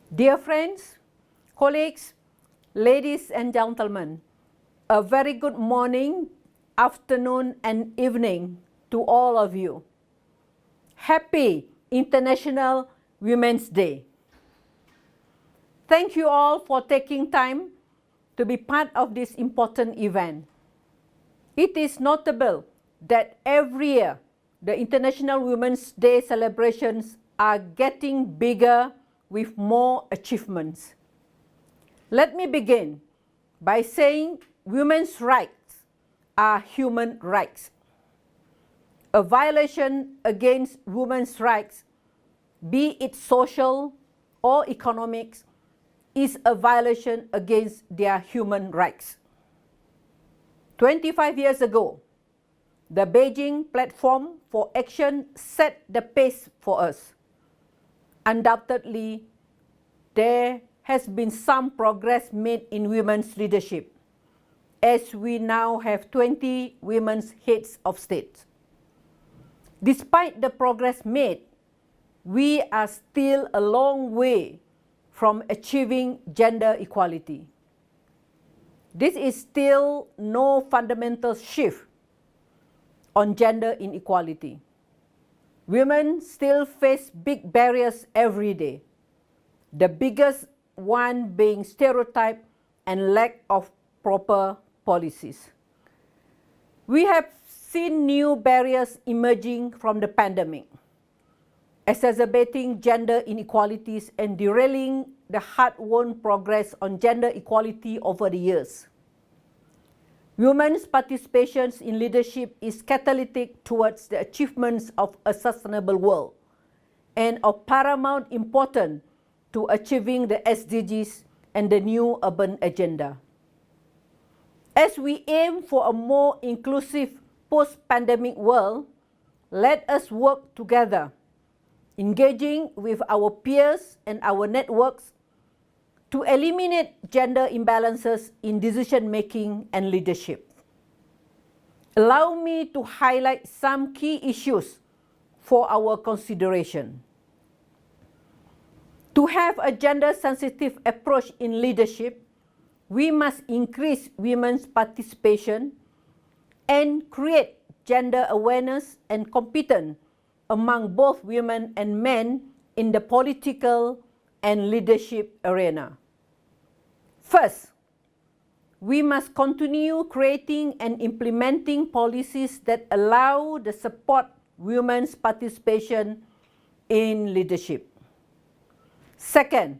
Dear friends, colleagues, ladies and gentlemen, a very good morning, afternoon and evening to all of you. Happy International Women's Day. Thank you all for taking time to be part of this important event. It is notable that every year the International Women's Day celebrations are getting bigger with more achievements. Let me begin by saying women's rights are human rights. A violation against women's rights, be it social or economic, is a violation against their human rights. 25 years ago, the Beijing Platform for Action set the pace for us. Undoubtedly, there has been some progress made in women's leadership, as we now have 20 women's heads of state. Despite the progress made, we are still a long way from achieving gender equality. This is still no fundamental shift on gender inequality. Women still face big barriers every day, the biggest one being stereotype and lack of proper policies. We have seen new barriers emerging from the pandemic, exacerbating gender inequalities and derailing the hard-won progress on gender equality over the years. Women's participation in leadership is catalytic towards the achievements of a sustainable world and of paramount importance to achieving the SDGs and the new urban agenda. As we aim for a more inclusive post-pandemic world, let us work together, engaging with our peers and our networks to eliminate gender imbalances in decision-making and leadership. Allow me to highlight some key issues for our consideration. To have a gender-sensitive approach in leadership, we must increase women's participation and create gender awareness and competence among both women and men in the political and leadership arena. First, we must continue creating and implementing policies that allow the support women's participation in leadership. Second,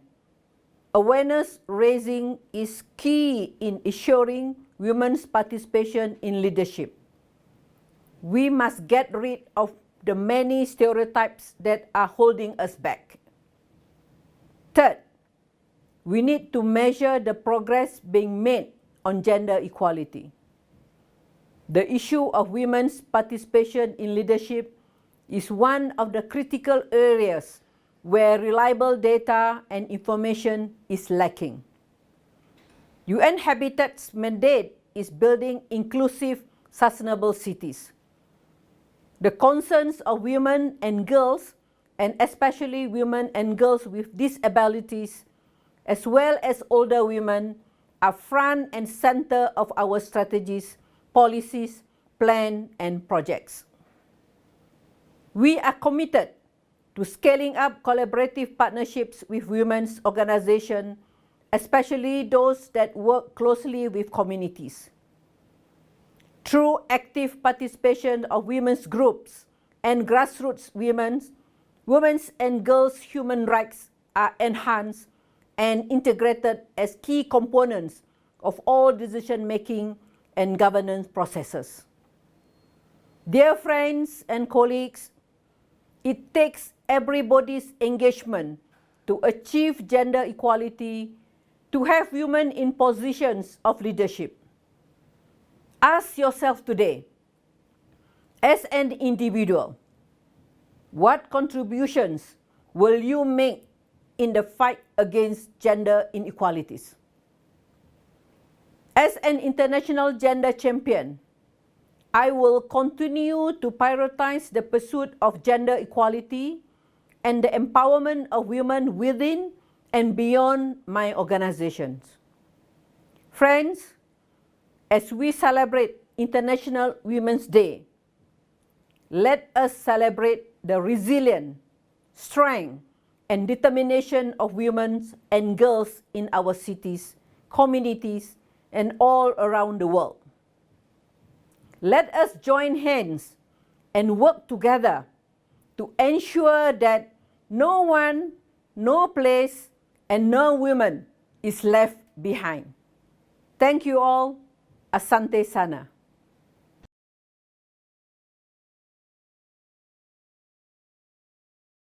awareness raising is key in ensuring women's participation in leadership. We must get rid of the many stereotypes that are holding us back. Third, we need to measure the progress being made on gender equality. The issue of women's participation in leadership is one of the critical areas where reliable data and information is lacking. UN Habitat's mandate is building inclusive, sustainable cities. The concerns of women and girls, and especially women and girls with disabilities, as well as older women, are front and center of our strategies, policies, plans, and projects. We are committed to scaling up collaborative partnerships with women's organizations, especially those that work closely with communities. Through active participation of women's groups and grassroots women's and girls' human rights are enhanced and integrated as key components of all decision-making and governance processes. Dear friends and colleagues, it takes everybody's engagement to achieve gender equality, to have women in positions of leadership. Ask yourself today, as an individual, what contributions will you make in the fight against gender inequalities? As an international gender champion, I will continue to prioritize the pursuit of gender equality and the empowerment of women within and beyond my organizations. Friends, as we celebrate International Women's Day, let us celebrate the resilience, strength, and determination of women and girls in our cities, communities, and all around the world. Let us join hands and work together to ensure that no one, no place, and no woman is left behind. Thank you all. Asante sana.